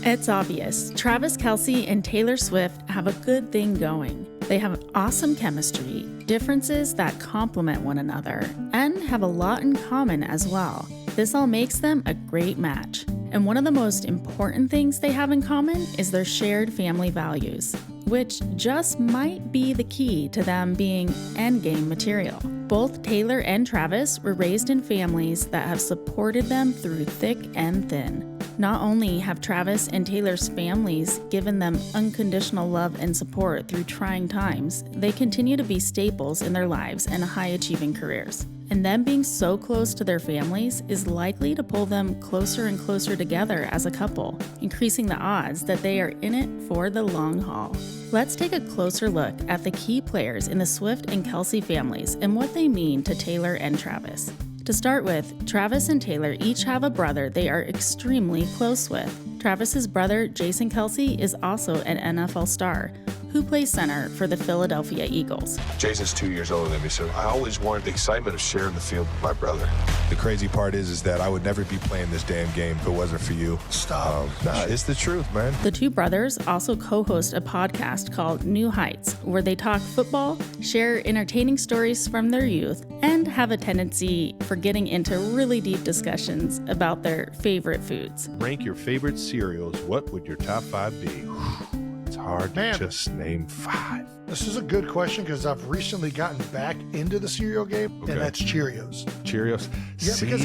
It's obvious. Travis Kelce and Taylor Swift have a good thing going. They have awesome chemistry, differences that complement one another, and have a lot in common as well. This all makes them a great match. And one of the most important things they have in common is their shared family values, which just might be the key to them being endgame material. Both Taylor and Travis were raised in families that have supported them through thick and thin. Not only have Travis and Taylor's families given them unconditional love and support through trying times, they continue to be staples in their lives and high-achieving careers. And them being so close to their families is likely to pull them closer and closer together as a couple, increasing the odds that they are in it for the long haul. Let's take a closer look at the key players in the Swift and Kelce families and what they mean to Taylor and Travis. To start with, Travis and Taylor each have a brother they are extremely close with. Travis's brother, Jason Kelce, is also an NFL star who plays center for the Philadelphia Eagles. Jason's 2 years older than me, so I always wanted the excitement of sharing the field with my brother. The crazy part is that I would never be playing this damn game if it wasn't for you. Stop. Nah, it's the truth, man. The two brothers also co-host a podcast called New Heights, where they talk football, share entertaining stories from their youth, and have a tendency for getting into really deep discussions about their favorite foods. Rank your favorite cereals. What would your top 5 be? It's hard to just name 5. This is a good question because I've recently gotten back into the cereal game, and that's Cheerios. Cheerios? Yeah, See, because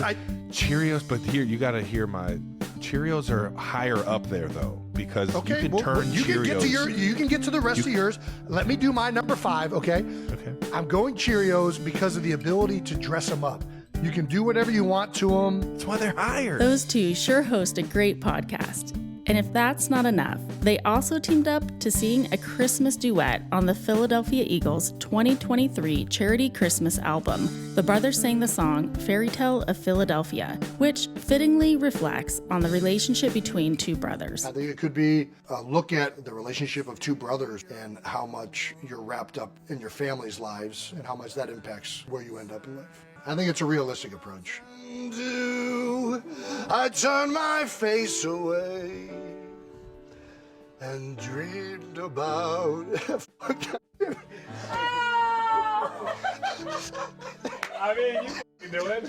Cheerios, but here, you got to hear my... Cheerios are higher up there, though, because you can turn you Cheerios... You can get to the rest of yours. Let me do my number 5, okay? Okay. I'm going Cheerios because of the ability to dress them up. You can do whatever you want to them. That's why they're higher. Those two sure host a great podcast. And if that's not enough, they also teamed up to sing a Christmas duet on the Philadelphia Eagles' 2023 charity Christmas album. The brothers sang the song Fairy Tale of Philadelphia, which fittingly reflects on the relationship between two brothers. I think it could be a look at the relationship of two brothers and how much you're wrapped up in your family's lives and how much that impacts where you end up in life. I think it's a realistic approach. I turn my face away and dreamed about. I mean, you can do it.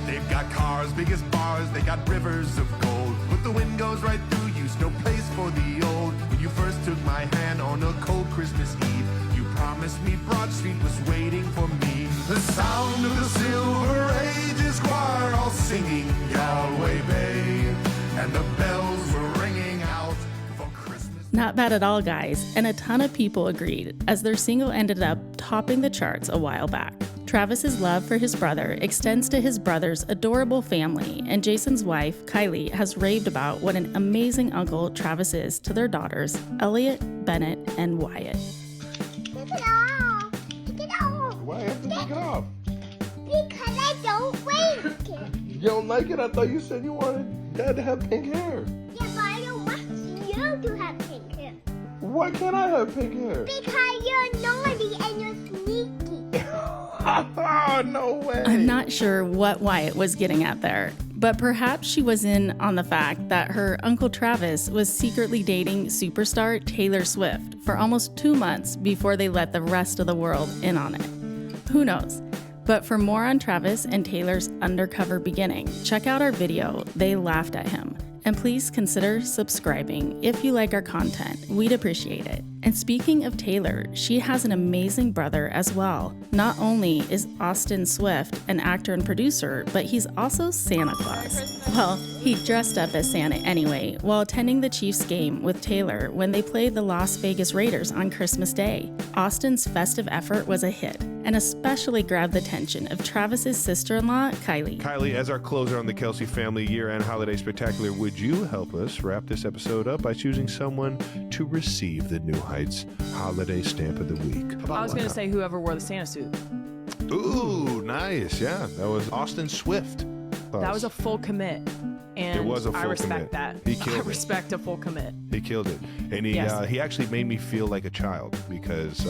They've got cars big as bars, they got rivers of gold. But the wind goes right through you, no place for the old. When you first took my hand on a cold Christmas Eve, you promised me Broad Street was waiting for me. The sound of the Silver Ages choir all singing Galway Bay, and the bells were ringing out for Christmas. Not bad at all, guys, and a ton of people agreed, as their single ended up topping the charts a while back. Travis's love for his brother extends to his brother's adorable family, and Jason's wife, Kylie, has raved about what an amazing uncle Travis is to their daughters, Elliot, Bennett, and Wyatt. Take it off. Take it off. Why have to take it off? Because I don't like it. You don't like it? I thought you said you wanted Dad to have pink hair. Yeah, but I don't want you to have pink hair. Why can't I have pink hair? Because you're naughty and you're sneaky. Oh, no way. I'm not sure what Wyatt was getting at there, but perhaps she was in on the fact that her Uncle Travis was secretly dating superstar Taylor Swift for almost 2 months before they let the rest of the world in on it. Who knows? But for more on Travis and Taylor's undercover beginning, check out our video, They Laughed at Him. And please consider subscribing if you like our content. We'd appreciate it. And speaking of Taylor, she has an amazing brother as well. Not only is Austin Swift an actor and producer, but he's also Santa Claus. Well, he dressed up as Santa anyway while attending the Chiefs game with Taylor when they played the Las Vegas Raiders on Christmas Day. Austin's festive effort was a hit and especially grabbed the attention of Travis's sister-in-law, Kylie. Kylie, as our closer on the Kelce family year-end holiday spectacular, would you help us wrap this episode up by choosing someone to receive the New Heights holiday stamp of the week? I was going to say whoever wore the Santa suit. Ooh, nice. Yeah, that was Austin Swift. That was a full commit. And It was a I full respect commit. that. He killed I it. respect a full commit. He killed it. And he actually made me feel like a child because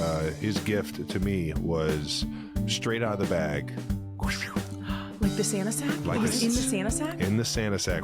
his gift to me was straight out of the bag. Like the Santa sack? Like It was the- in the Santa sack? In the Santa sack.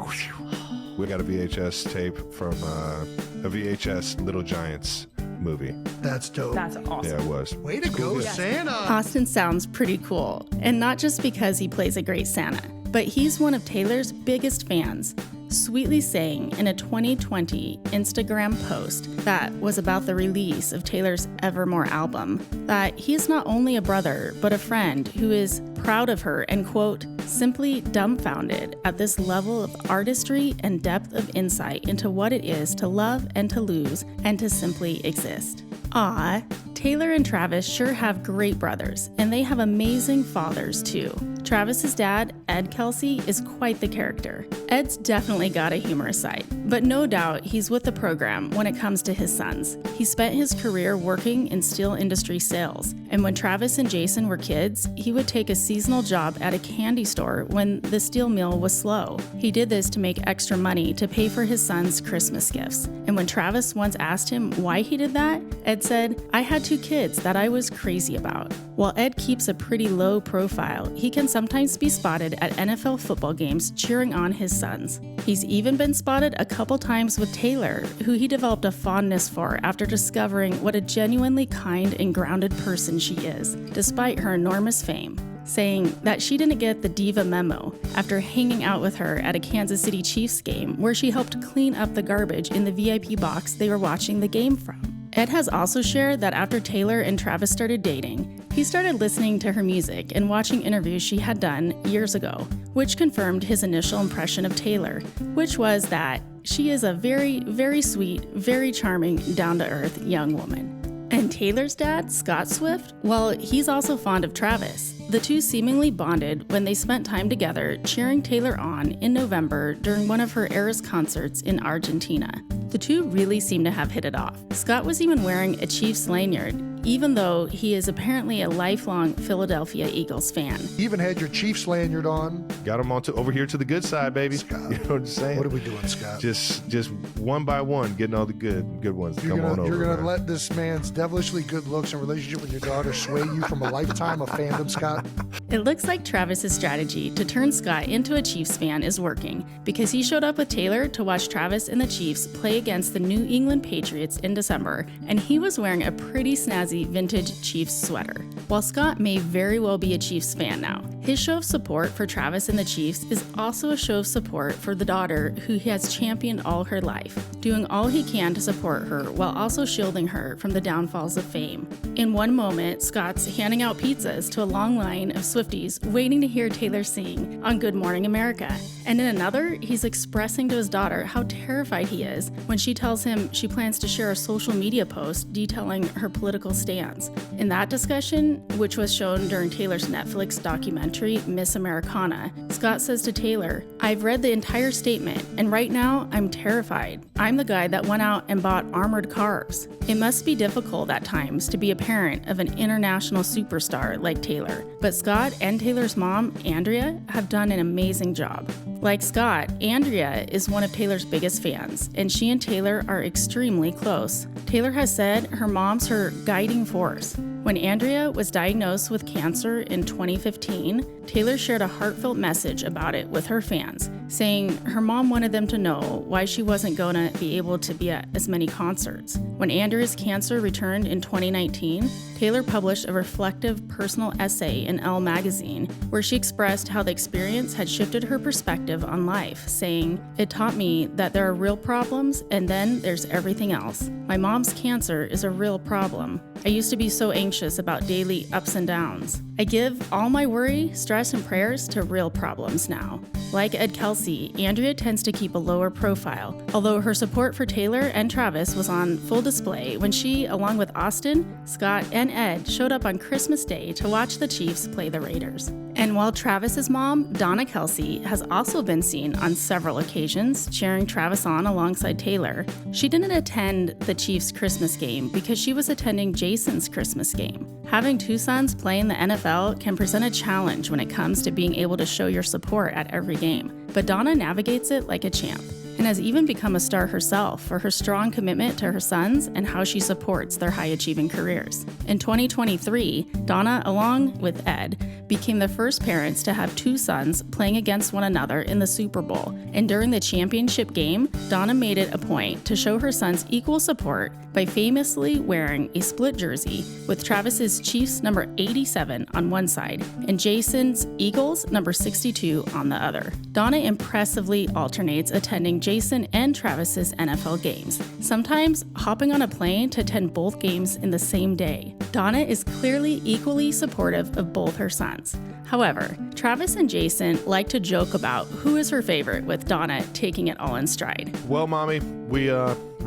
We got a VHS tape from a VHS Little Giants movie. That's dope. That's awesome. Yeah, it was. Way to go, Santa. Austin sounds pretty cool, and not just because he plays a great Santa, but he's one of Taylor's biggest fans, sweetly saying in a 2020 Instagram post that was about the release of Taylor's Evermore album that he is not only a brother, but a friend who is proud of her and, quote, simply dumbfounded at this level of artistry and depth of insight into what it is to love and to lose and to simply exist. Ah, Taylor and Travis sure have great brothers, and they have amazing fathers too. Travis's dad, Ed Kelce, is quite the character. Ed's definitely got a humorous side, but no doubt he's with the program when it comes to his sons. He spent his career working in steel industry sales, and when Travis and Jason were kids, he would take a seasonal job at a candy store when the steel mill was slow. He did this to make extra money to pay for his sons' Christmas gifts, and when Travis once asked him why he did that, Ed said, "I had 2 kids that I was crazy about." While Ed keeps a pretty low profile, he can sometimes be spotted at NFL football games cheering on his sons. He's even been spotted a couple times with Taylor, who he developed a fondness for after discovering what a genuinely kind and grounded person she is, despite her enormous fame, saying that she didn't get the diva memo after hanging out with her at a Kansas City Chiefs game where she helped clean up the garbage in the VIP box they were watching the game from. Ed has also shared that after Taylor and Travis started dating, he started listening to her music and watching interviews she had done years ago, which confirmed his initial impression of Taylor, which was that she is a very, very sweet, very charming, down-to-earth young woman. And Taylor's dad, Scott Swift, well, he's also fond of Travis. The two seemingly bonded when they spent time together cheering Taylor on in November during one of her Eras concerts in Argentina. The two really seem to have hit it off. Scott was even wearing a Chiefs lanyard, even though he is apparently a lifelong Philadelphia Eagles fan. You even had your Chiefs lanyard on. Got them over here to the good side, baby. Scott, you know what I'm saying? What are we doing, Scott? Just one by one, getting all the good ones. Come on over. You're gonna man. let this man's devilishly good looks and relationship with your daughter sway you from a lifetime of fandom, Scott? It looks like Travis's strategy to turn Scott into a Chiefs fan is working, because he showed up with Taylor to watch Travis and the Chiefs play against the New England Patriots in December, and he was wearing a pretty snazzy vintage Chiefs sweater. While Scott may very well be a Chiefs fan now, his show of support for Travis and the Chiefs is also a show of support for the daughter who he has championed all her life, doing all he can to support her while also shielding her from the downfalls of fame. In one moment, Scott's handing out pizzas to a long line of Swifties waiting to hear Taylor sing on Good Morning America. And in another, he's expressing to his daughter how terrified he is when she tells him she plans to share a social media post detailing her political stance. In that discussion, which was shown during Taylor's Netflix documentary, Miss Americana, Scott says to Taylor, "I've read the entire statement, and right now I'm terrified. I'm the guy that went out and bought armored cars." It must be difficult at times to be a parent of an international superstar like Taylor, but Scott and Taylor's mom, Andrea, have done an amazing job. Like Scott, Andrea is one of Taylor's biggest fans, and she and Taylor are extremely close. Taylor has said her mom's her guiding force. When Andrea was diagnosed with cancer in 2015, Taylor shared a heartfelt message about it with her fans, saying her mom wanted them to know why she wasn't going to be able to be at as many concerts. When Andrea's cancer returned in 2019, Taylor published a reflective personal essay in Elle magazine where she expressed how the experience had shifted her perspective on life, saying, "It taught me that there are real problems and then there's everything else. My mom's cancer is a real problem. I used to be so anxious about daily ups and downs. I give all my worry, stress, and prayers to real problems now." Like Ed Kelce, Andrea tends to keep a lower profile, although her support for Taylor and Travis was on full display when she, along with Austin, Scott, and Ed, showed up on Christmas Day to watch the Chiefs play the Raiders. And while Travis's mom, Donna Kelce, has also been seen on several occasions cheering Travis on alongside Taylor, she didn't attend the Chiefs' Christmas game because she was attending Jason's Christmas game. Having 2 sons play in the NFL can present a challenge when it comes to being able to show your support at every game, but Donna navigates it like a champ. and has even become a star herself for her strong commitment to her sons and how she supports their high-achieving careers. In 2023, Donna, along with Ed, became the first parents to have two sons playing against one another in the Super Bowl, and during the championship game, Donna made it a point to show her sons equal support by famously wearing a split jersey with Travis's Chiefs number 87 on one side and Jason's Eagles number 62 on the other. Donna impressively alternates attending Jason and Travis's NFL games, sometimes hopping on a plane to attend both games in the same day. Donna is clearly equally supportive of both her sons. However, Travis and Jason like to joke about who is her favorite, with Donna taking it all in stride. Well, Mommy, we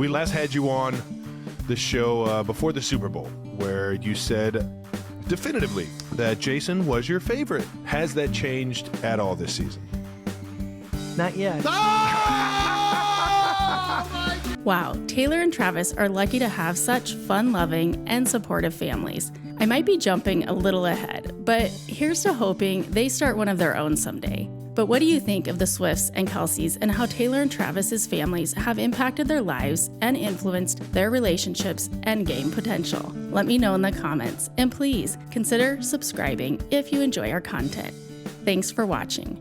last had you on the show before the Super Bowl, where you said definitively that Jason was your favorite. Has that changed at all this season? Not yet. Wow, Taylor and Travis are lucky to have such fun-loving and supportive families. I might be jumping a little ahead, but here's to hoping they start one of their own someday. But what do you think of the Swifts and Kelces and how Taylor and Travis's families have impacted their lives and influenced their relationships and game potential? Let me know in the comments, and please consider subscribing if you enjoy our content. Thanks for watching.